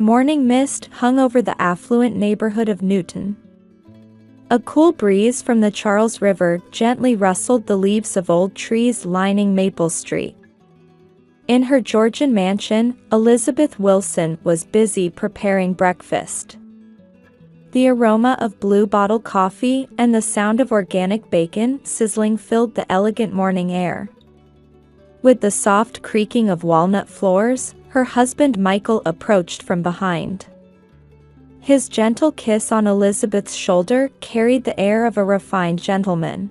Morning mist hung over the affluent neighborhood of Newton. A cool breeze from the Charles River gently rustled the leaves of old trees lining Maple Street. In her Georgian mansion, Elizabeth Wilson was busy preparing breakfast. The aroma of blue bottle coffee and the sound of organic bacon sizzling filled the elegant morning air. With the soft creaking of walnut floors, her husband Michael approached from behind. His gentle kiss on Elizabeth's shoulder carried the air of a refined gentleman.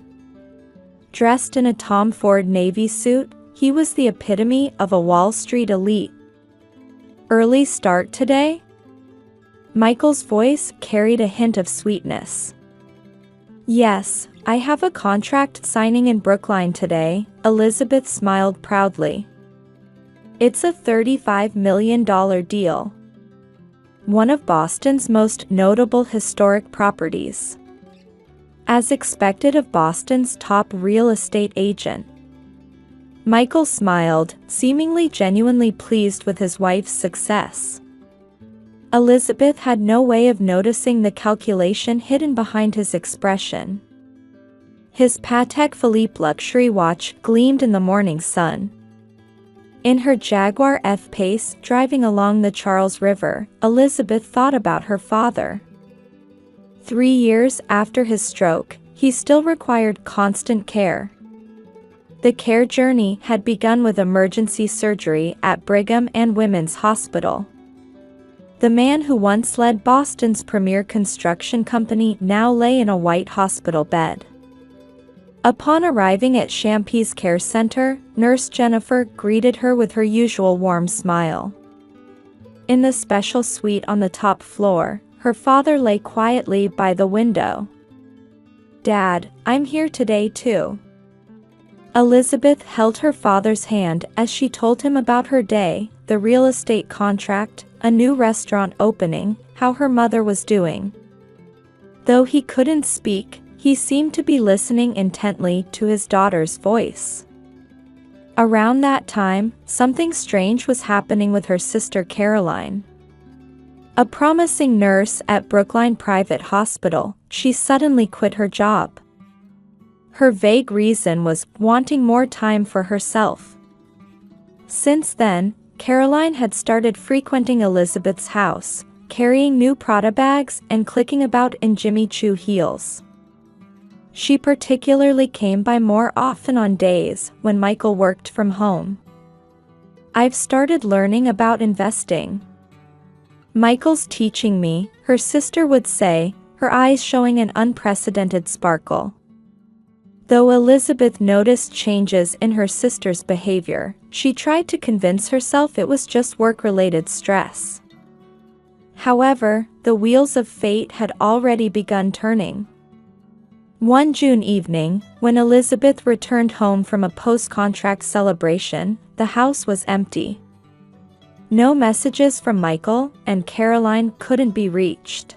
Dressed in a Tom Ford navy suit, he was the epitome of a Wall Street elite. "Early start today?" Michael's voice carried a hint of sweetness. "Yes, I have a contract signing in Brookline today," Elizabeth smiled proudly. "It's a $35 million deal. One of Boston's most notable historic properties. As expected of Boston's top real estate agent." Michael smiled, seemingly genuinely pleased with his wife's success. Elizabeth had no way of noticing the calculation hidden behind his expression. His Patek Philippe luxury watch gleamed in the morning sun. In her Jaguar F-Pace driving along the Charles River, Elizabeth thought about her father. 3 years after his stroke, he still required constant care. The care journey had begun with emergency surgery at Brigham and Women's Hospital. The man who once led Boston's premier construction company now lay in a white hospital bed. Upon arriving at Champy's Care Center, Nurse Jennifer greeted her with her usual warm smile. In the special suite on the top floor, her father lay quietly by the window. "Dad, I'm here today too." Elizabeth held her father's hand as she told him about her day, the real estate contract, a new restaurant opening, how her mother was doing. Though he couldn't speak, he seemed to be listening intently to his daughter's voice. Around that time, something strange was happening with her sister Caroline. A promising nurse at Brookline Private Hospital, she suddenly quit her job. Her vague reason was wanting more time for herself. Since then, Caroline had started frequenting Elizabeth's house, carrying new Prada bags and clicking about in Jimmy Choo heels. She particularly came by more often on days when Michael worked from home. "I've started learning about investing. Michael's teaching me," her sister would say, her eyes showing an unprecedented sparkle. Though Elizabeth noticed changes in her sister's behavior, she tried to convince herself it was just work-related stress. However, the wheels of fate had already begun turning. One June evening, when Elizabeth returned home from a post-contract celebration, the house was empty. No messages from Michael, and Caroline couldn't be reached.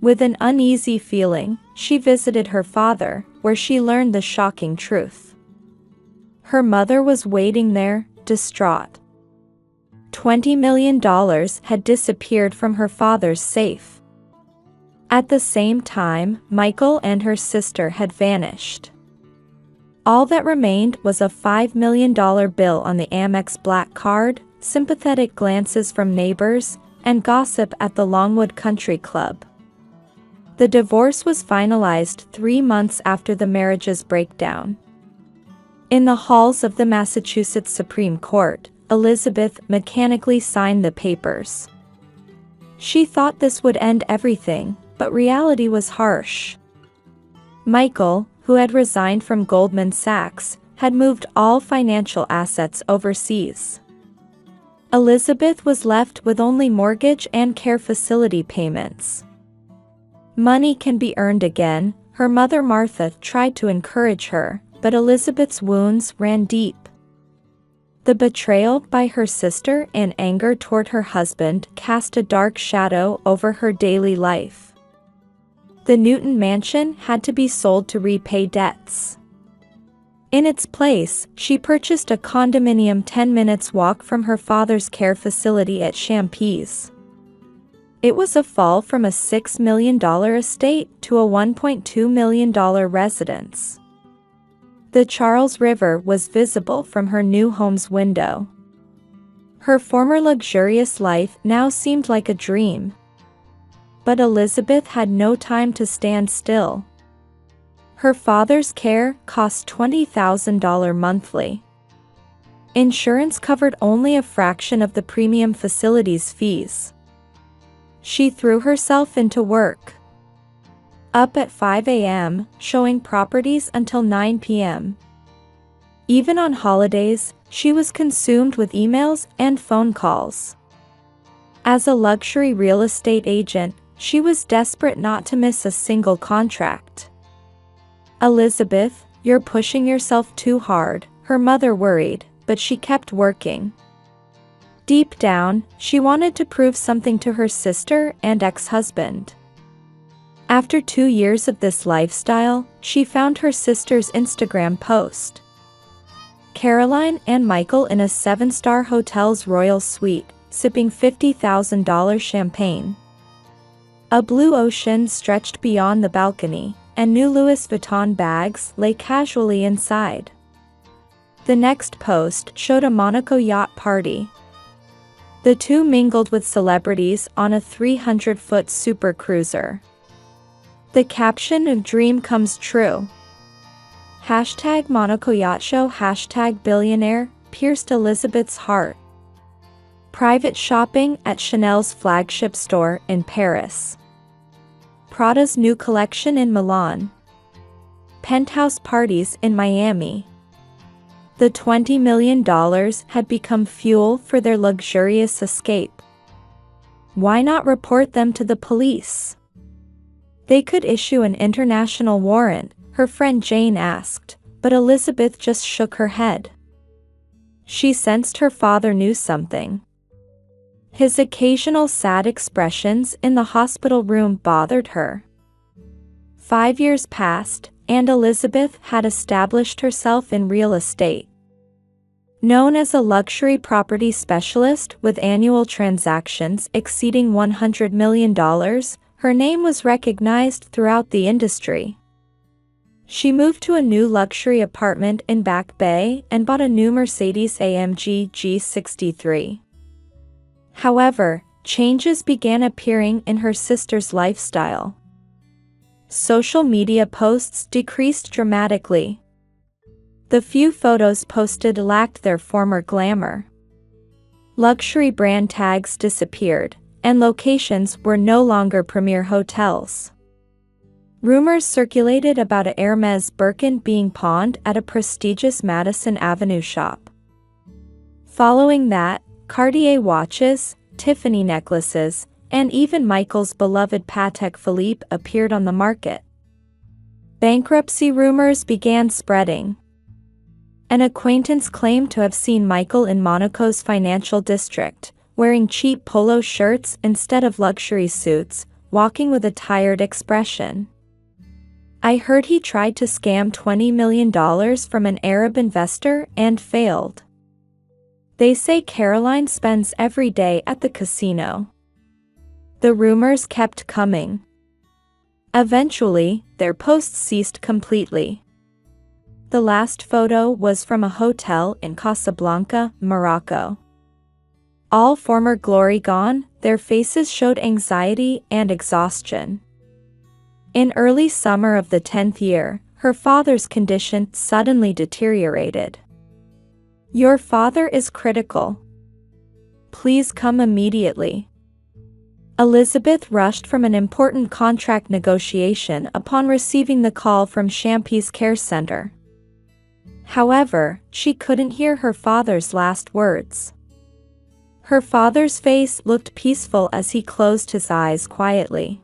With an uneasy feeling, she visited her father, where she learned the shocking truth. Her mother was waiting there, distraught. $20 million had disappeared from her father's safe. At the same time, Michael and her sister had vanished. All that remained was a $5 million bill on the Amex Black Card, sympathetic glances from neighbors, and gossip at the Longwood Country Club. The divorce was finalized 3 months after the marriage's breakdown. In the halls of the Massachusetts Supreme Court, Elizabeth mechanically signed the papers. She thought this would end everything, but reality was harsh. Michael, who had resigned from Goldman Sachs, had moved all financial assets overseas. Elizabeth was left with only mortgage and care facility payments. "Money can be earned again," her mother Martha tried to encourage her, but Elizabeth's wounds ran deep. The betrayal by her sister and anger toward her husband cast a dark shadow over her daily life. The Newton mansion had to be sold to repay debts. In its place, she purchased a condominium 10 minutes walk from her father's care facility at Champis. It was a fall from a $6 million estate to a $1.2 million residence. The Charles River was visible from her new home's window. Her former luxurious life now seemed like a dream. But Elizabeth had no time to stand still. Her father's care cost $20,000 monthly. Insurance covered only a fraction of the premium facility's fees. She threw herself into work. Up at 5 a.m., showing properties until 9 p.m. Even on holidays, she was consumed with emails and phone calls. As a luxury real estate agent, she was desperate not to miss a single contract. "Elizabeth, you're pushing yourself too hard," her mother worried, but she kept working. Deep down, she wanted to prove something to her sister and ex-husband. After 2 years of this lifestyle, she found her sister's Instagram post. Caroline and Michael in a 7-star hotel's royal suite, sipping $50,000 champagne. A blue ocean stretched beyond the balcony, and new Louis Vuitton bags lay casually inside. The next post showed a Monaco yacht party. The two mingled with celebrities on a 300-foot super cruiser. The caption, "A dream comes true." #Monaco Yacht Show #billionaire pierced Elizabeth's heart. Private shopping at Chanel's flagship store in Paris. Prada's new collection in Milan. Penthouse parties in Miami. The $20 million had become fuel for their luxurious escape. Why not report them to the police? They could issue an international warrant, her friend Jane asked, but Elizabeth just shook her head. She sensed her father knew something. His occasional sad expressions in the hospital room bothered her. 5 years passed, and Elizabeth had established herself in real estate. Known as a luxury property specialist with annual transactions exceeding $100 million, her name was recognized throughout the industry. She moved to a new luxury apartment in Back Bay and bought a new Mercedes-AMG G63. However, changes began appearing in her sister's lifestyle. Social media posts decreased dramatically. The few photos posted lacked their former glamour. Luxury brand tags disappeared, and locations were no longer premier hotels. Rumors circulated about a Hermès Birkin being pawned at a prestigious Madison Avenue shop. Following that, Cartier watches, Tiffany necklaces, and even Michael's beloved Patek Philippe appeared on the market. Bankruptcy rumors began spreading. An acquaintance claimed to have seen Michael in Monaco's financial district, wearing cheap polo shirts instead of luxury suits, walking with a tired expression. "I heard he tried to scam $20 million from an Arab investor and failed." They say Caroline spends every day at the casino. The rumors kept coming. Eventually, their posts ceased completely. The last photo was from a hotel in Casablanca, Morocco. All former glory gone, their faces showed anxiety and exhaustion. In early summer of the 10th year, her father's condition suddenly deteriorated. "Your father is critical. Please come immediately." Elizabeth rushed from an important contract negotiation upon receiving the call from Champis Care Center. However, she couldn't hear her father's last words. Her father's face looked peaceful as he closed his eyes quietly.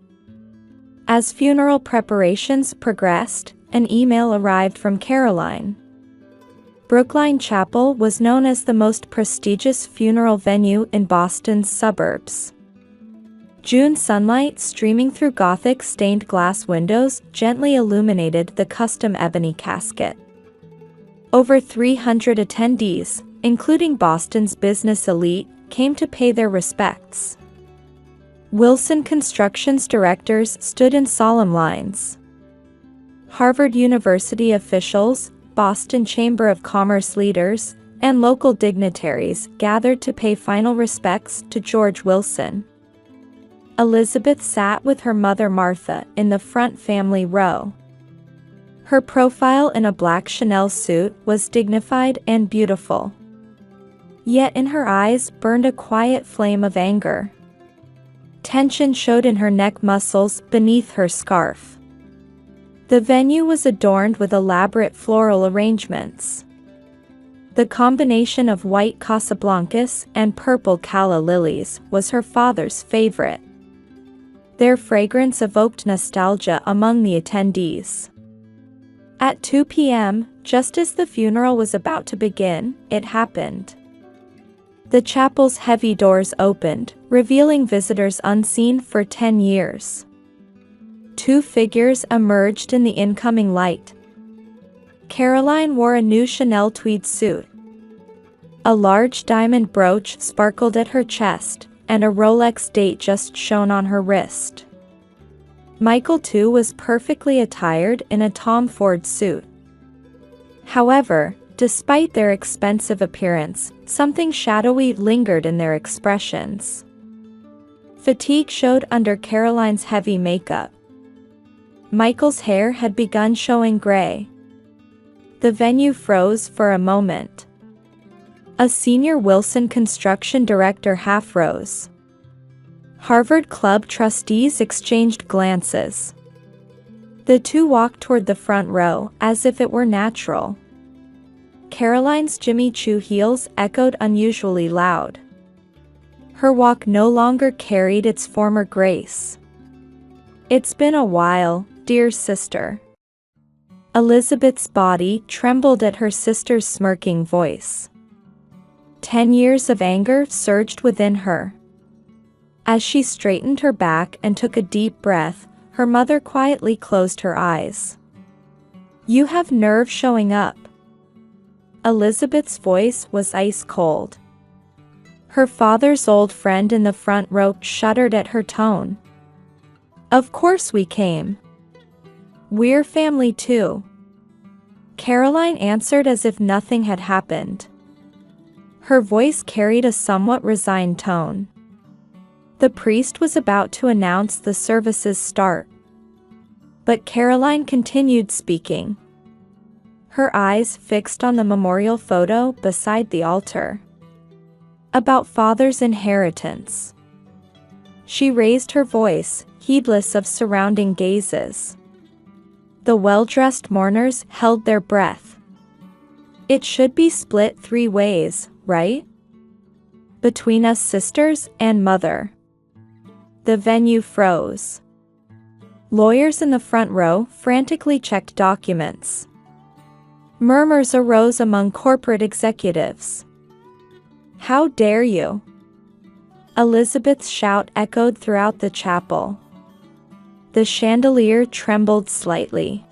As funeral preparations progressed, an email arrived from Caroline. Brookline Chapel was known as the most prestigious funeral venue in Boston's suburbs. June sunlight streaming through Gothic stained glass windows gently illuminated the custom ebony casket. Over 300 attendees, including Boston's business elite, came to pay their respects. Wilson Construction's directors stood in solemn lines. Harvard University officials, Boston Chamber of Commerce leaders, and local dignitaries gathered to pay final respects to George Wilson. Elizabeth sat with her mother Martha in the front family row. Her profile in a black Chanel suit was dignified and beautiful. Yet in her eyes burned a quiet flame of anger. Tension showed in her neck muscles beneath her scarf. The venue was adorned with elaborate floral arrangements. The combination of white Casablancas and purple calla lilies was her father's favorite. Their fragrance evoked nostalgia among the attendees. At 2 p.m., just as the funeral was about to begin, it happened. The chapel's heavy doors opened, revealing visitors unseen for 10 years. Two figures emerged in the incoming light. Caroline wore a new Chanel tweed suit. A large diamond brooch sparkled at her chest, and a Rolex date just shone on her wrist. Michael, too, was perfectly attired in a Tom Ford suit. However, despite their expensive appearance, something shadowy lingered in their expressions. Fatigue showed under Caroline's heavy makeup. Michael's hair had begun showing gray. The venue froze for a moment. A senior Wilson Construction director half rose. Harvard Club trustees exchanged glances. The two walked toward the front row as if it were natural. Caroline's Jimmy Choo heels echoed unusually loud. Her walk no longer carried its former grace. "It's been a while, dear sister." Elizabeth's body trembled at her sister's smirking voice. 10 years of anger surged within her. As she straightened her back and took a deep breath, her mother quietly closed her eyes. "You have nerve showing up." Elizabeth's voice was ice cold. Her father's old friend in the front row shuddered at her tone. "Of course we came. We're family too." Caroline answered as if nothing had happened. Her voice carried a somewhat resigned tone. The priest was about to announce the service's start. But Caroline continued speaking. Her eyes fixed on the memorial photo beside the altar. About father's inheritance. She raised her voice, heedless of surrounding gazes. The well-dressed mourners held their breath. "It should be split 3 ways, right? Between us sisters and mother." The venue froze. Lawyers in the front row frantically checked documents. Murmurs arose among corporate executives. "How dare you?" Elizabeth's shout echoed throughout the chapel. The chandelier trembled slightly.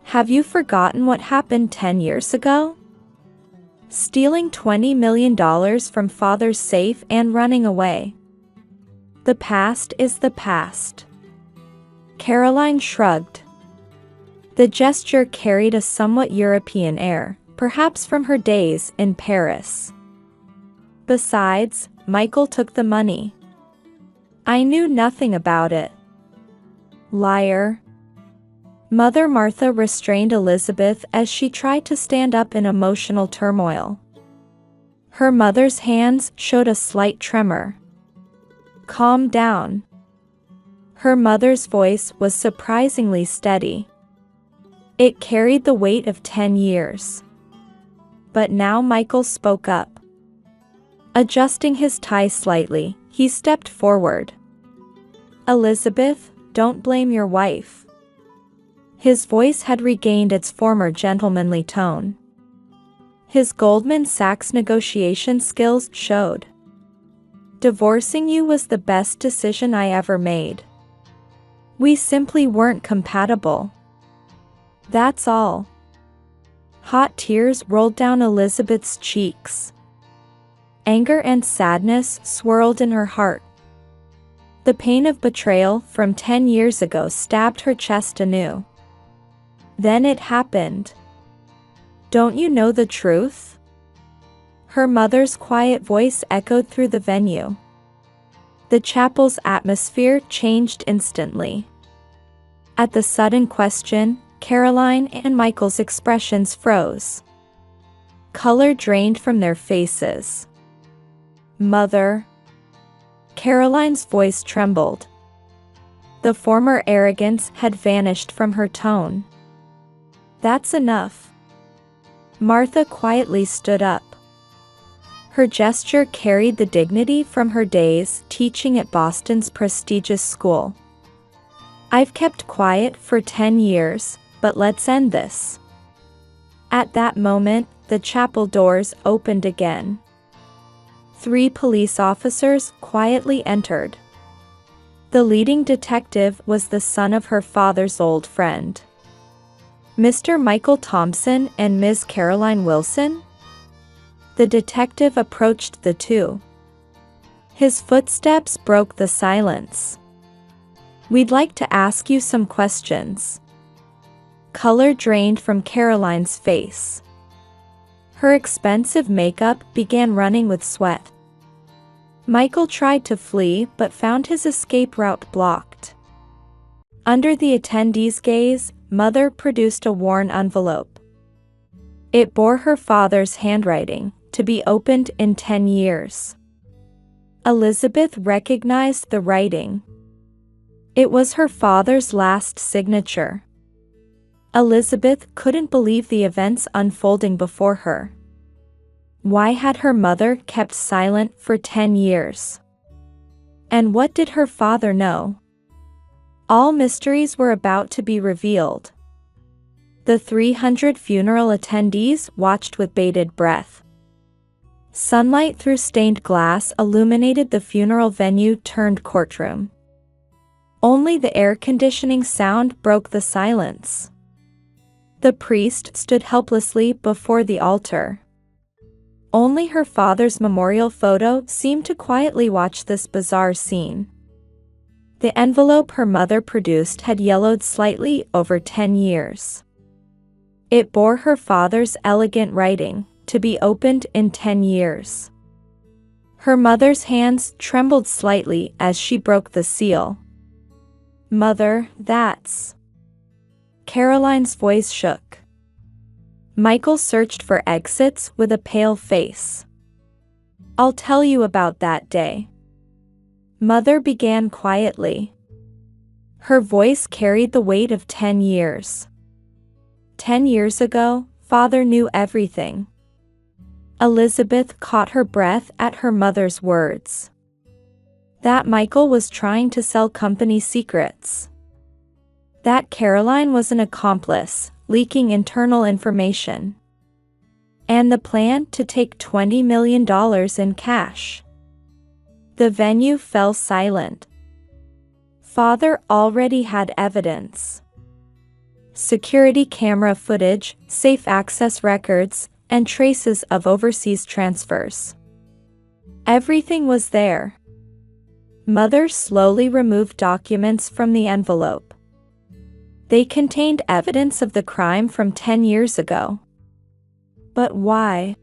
"Have you forgotten what happened 10 years ago? Stealing $20 million from father's safe and running away. The past is the past." Caroline shrugged. The gesture carried a somewhat European air, perhaps from her days in Paris. "Besides, Michael took the money. I knew nothing about it." "Liar." Mother Martha restrained Elizabeth as she tried to stand up in emotional turmoil. Her mother's hands showed a slight tremor. "Calm down." Her mother's voice was surprisingly steady. It carried the weight of 10 years. But now Michael spoke up. Adjusting his tie slightly, he stepped forward. "Elizabeth, don't blame your wife." His voice had regained its former gentlemanly tone. His Goldman Sachs negotiation skills showed. "Divorcing you was the best decision I ever made. We simply weren't compatible. That's all." Hot tears rolled down Elizabeth's cheeks. Anger and sadness swirled in her heart. The pain of betrayal from 10 years ago stabbed her chest anew. Then it happened. "Don't you know the truth?" Her mother's quiet voice echoed through the venue. The chapel's atmosphere changed instantly. At the sudden question, Caroline and Michael's expressions froze. Color drained from their faces. "Mother." Caroline's voice trembled. The former arrogance had vanished from her tone. "That's enough." Martha quietly stood up. Her gesture carried the dignity from her days teaching at Boston's prestigious school. "I've kept quiet for 10 years, but let's end this." At that moment, the chapel doors opened again. 3 police officers quietly entered. The leading detective was the son of her father's old friend. "Mr. Michael Thompson and Ms. Caroline Wilson?" The detective approached the two. His footsteps broke the silence. "We'd like to ask you some questions." Color drained from Caroline's face. Her expensive makeup began running with sweat. Michael tried to flee but found his escape route blocked. Under the attendees' gaze, Mother produced a worn envelope. It bore her father's handwriting, to be opened in 10 years. Elizabeth recognized the writing. It was her father's last signature. Elizabeth couldn't believe the events unfolding before her. Why had her mother kept silent for 10 years? And what did her father know? All mysteries were about to be revealed. The 300 funeral attendees watched with bated breath. Sunlight through stained glass illuminated the funeral venue turned courtroom. Only the air conditioning sound broke the silence. The priest stood helplessly before the altar. Only her father's memorial photo seemed to quietly watch this bizarre scene. The envelope her mother produced had yellowed slightly over 10 years. It bore her father's elegant writing, to be opened in 10 years. Her mother's hands trembled slightly as she broke the seal. "Mother, that's..." Caroline's voice shook. Michael searched for exits with a pale face. "I'll tell you about that day." Mother began quietly. Her voice carried the weight of 10 years. 10 years ago, Father knew everything. Elizabeth caught her breath at her mother's words. That Michael was trying to sell company secrets. That Caroline was an accomplice, leaking internal information. And the plan to take $20 million in cash. The venue fell silent. Father already had evidence. Security camera footage, safe access records, and traces of overseas transfers. Everything was there. Mother slowly removed documents from the envelope. They contained evidence of the crime from 10 years ago. But why?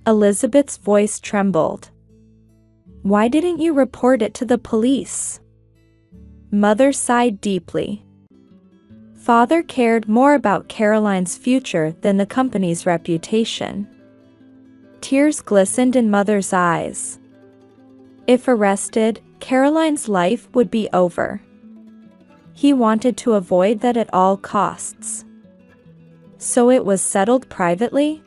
Elizabeth's voice trembled. "Why didn't you report it to the police?" Mother sighed deeply. Father cared more about Caroline's future than the company's reputation. Tears glistened in Mother's eyes. If arrested, Caroline's life would be over. He wanted to avoid that at all costs. So it was settled privately?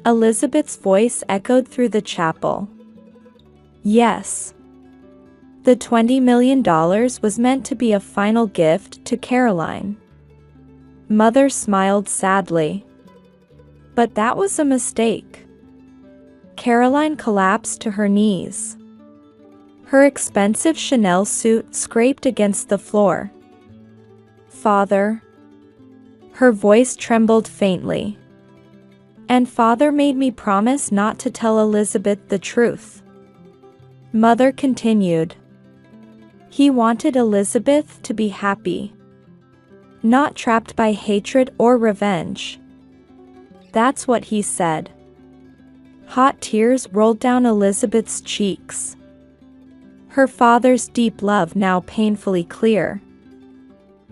Elizabeth's voice echoed through the chapel. Yes. The $20 million was meant to be a final gift to Caroline. Mother smiled sadly. But that was a mistake. Caroline collapsed to her knees. Her expensive Chanel suit scraped against the floor. "Father." Her voice trembled faintly. And father made me promise not to tell Elizabeth the truth. Mother continued. He wanted Elizabeth to be happy, not trapped by hatred or revenge. That's what he said. Hot tears rolled down Elizabeth's cheeks. Her father's deep love now painfully clear.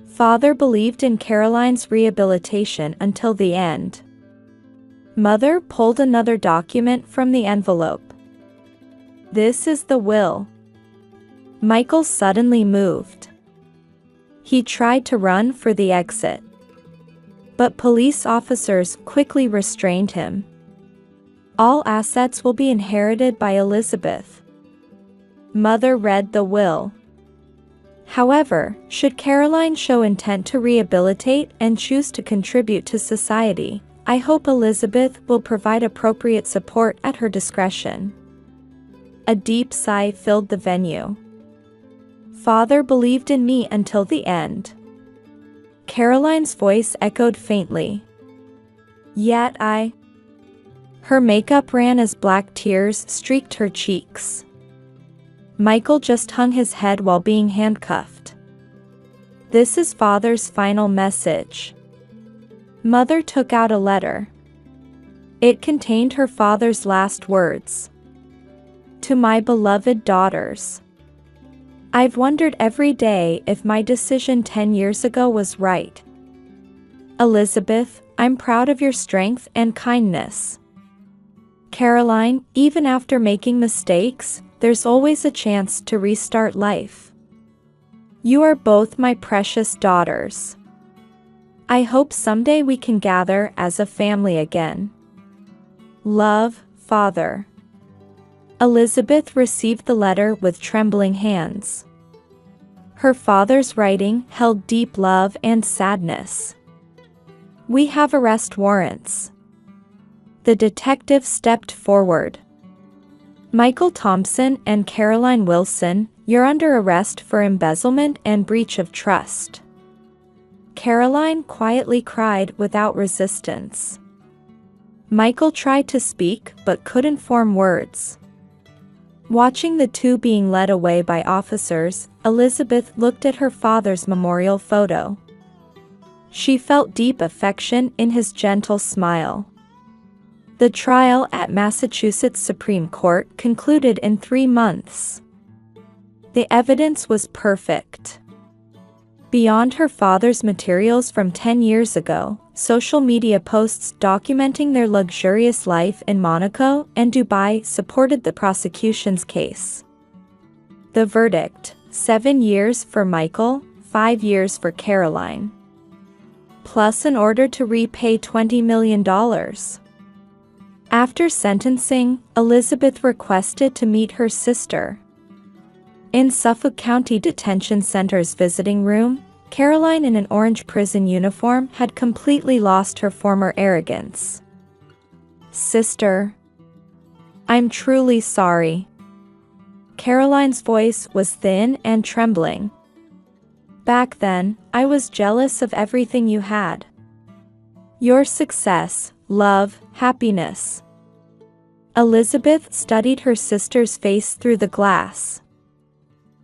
Father believed in Caroline's rehabilitation until the end. Mother pulled another document from the envelope. This is the will. Michael suddenly moved. He tried to run for the exit, but police officers quickly restrained him. All assets will be inherited by Elizabeth. Mother read the will. However, should Caroline show intent to rehabilitate and choose to contribute to society, I hope Elizabeth will provide appropriate support at her discretion. A deep sigh filled the venue. Father believed in me until the end. Caroline's voice echoed faintly. Yet I... Her makeup ran as black tears streaked her cheeks. Michael just hung his head while being handcuffed. This is Father's final message. Mother took out a letter. It contained her father's last words. To my beloved daughters. I've wondered every day if my decision 10 years ago was right. Elizabeth, I'm proud of your strength and kindness. Caroline, even after making mistakes, there's always a chance to restart life. You are both my precious daughters. I hope someday we can gather as a family again. Love, Father. Elizabeth received the letter with trembling hands. Her father's writing held deep love and sadness. We have arrest warrants. The detective stepped forward. Michael Thompson and Caroline Wilson, you're under arrest for embezzlement and breach of trust. Caroline quietly cried without resistance. Michael tried to speak but couldn't form words. Watching the two being led away by officers, Elizabeth looked at her father's memorial photo. She felt deep affection in his gentle smile. The trial at Massachusetts Supreme Court concluded in 3 months. The evidence was perfect. Beyond her father's materials from 10 years ago, social media posts documenting their luxurious life in Monaco and Dubai supported the prosecution's case. The verdict: 7 years for Michael, 5 years for Caroline. Plus an order to repay $20 million. After sentencing, Elizabeth requested to meet her sister. In Suffolk County Detention Center's visiting room, Caroline in an orange prison uniform had completely lost her former arrogance. Sister. I'm truly sorry. Caroline's voice was thin and trembling. Back then, I was jealous of everything you had. Your success, love, happiness. Elizabeth studied her sister's face through the glass.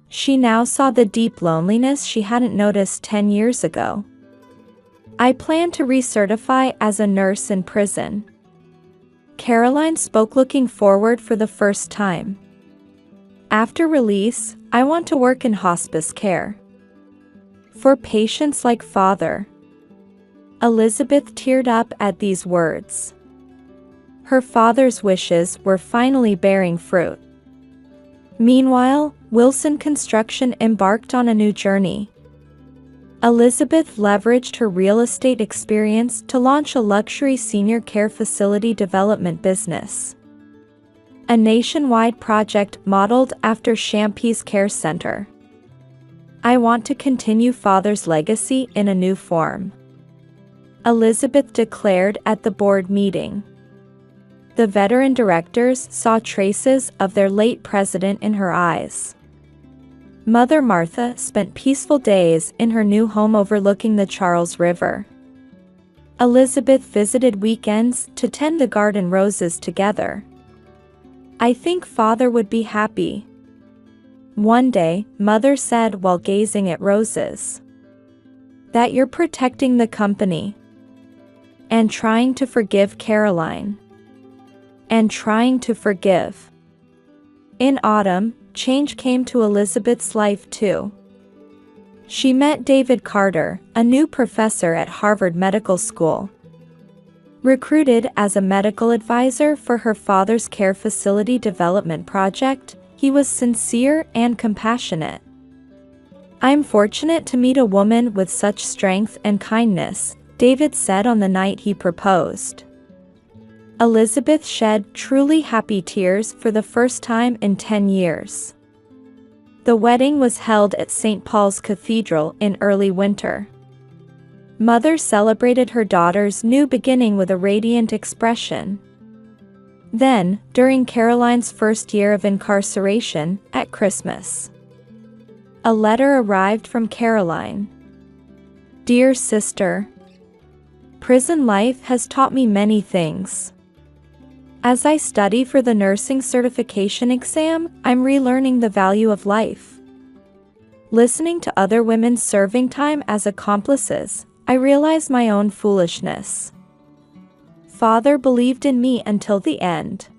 She now saw the deep loneliness she hadn't noticed 10 years ago. I plan to recertify as a nurse in prison. Caroline spoke, looking forward for the first time. After release, I want to work in hospice care. For patients like Father. Elizabeth teared up at these words. Her father's wishes were finally bearing fruit. Meanwhile, Wilson Construction embarked on a new journey. Elizabeth leveraged her real estate experience to launch a luxury senior care facility development business. A nationwide project modeled after Champy's Care Center. I want to continue Father's legacy in a new form. Elizabeth declared at the board meeting. The veteran directors saw traces of their late president in her eyes. Mother Martha spent peaceful days in her new home overlooking the Charles River. Elizabeth visited weekends to tend the garden roses together. I think Father would be happy. One day, Mother said while gazing at roses, that you're protecting the company. And trying to forgive Caroline. And trying to forgive. In autumn, change came to Elizabeth's life too. She met David Carter, a new professor at Harvard Medical School. Recruited as a medical advisor for her father's care facility development project, he was sincere and compassionate. "I'm fortunate to meet a woman with such strength and kindness," David said on the night he proposed. Elizabeth shed truly happy tears for the first time in 10 years. The wedding was held at St. Paul's Cathedral in early winter. Mother celebrated her daughter's new beginning with a radiant expression. Then, during Caroline's first year of incarceration, at Christmas, a letter arrived from Caroline. "Dear sister, prison life has taught me many things. As I study for the nursing certification exam, I'm relearning the value of life. Listening to other women serving time as accomplices, I realize my own foolishness. Father believed in me until the end.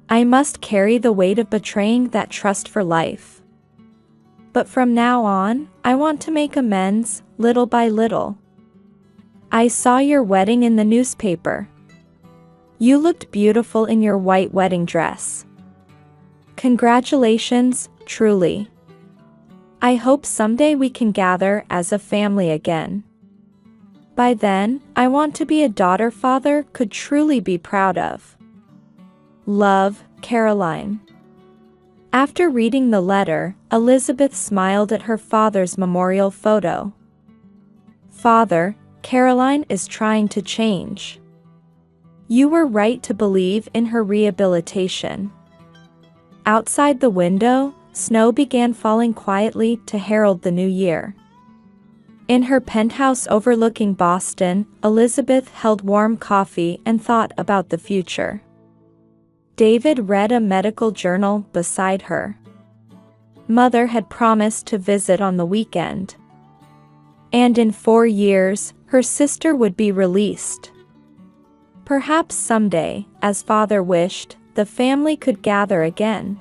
I must carry the weight of betraying that trust for life. But from now on, I want to make amends, little by little. I saw your wedding in the newspaper. You looked beautiful in your white wedding dress. Congratulations, truly. I hope someday we can gather as a family again. By then, I want to be a daughter Father could truly be proud of. Love, Caroline." After reading the letter, Elizabeth smiled at her father's memorial photo. "Father, Caroline is trying to change. You were right to believe in her rehabilitation." Outside the window, snow began falling quietly to herald the new year. In her penthouse overlooking Boston, Elizabeth held warm coffee and thought about the future. David read a medical journal beside her. Mother had promised to visit on the weekend. And in 4 years, her sister would be released. Perhaps someday, as Father wished, the family could gather again.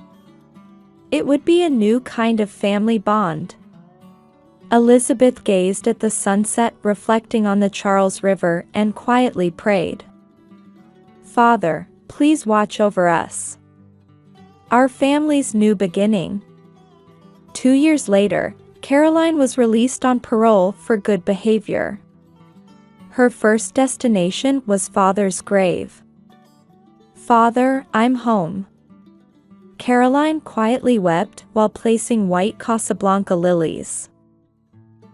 It would be a new kind of family bond. Elizabeth gazed at the sunset reflecting on the Charles River and quietly prayed. "Father, please watch over us. Our family's new beginning." 2 years later, Caroline was released on parole for good behavior. Her first destination was Father's grave. "Father, I'm home." Caroline quietly wept while placing white Casablanca lilies.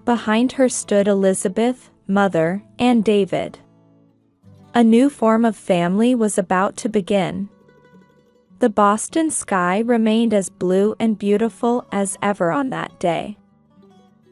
Behind her stood Elizabeth, Mother, and David. A new form of family was about to begin. The Boston sky remained as blue and beautiful as ever on that day.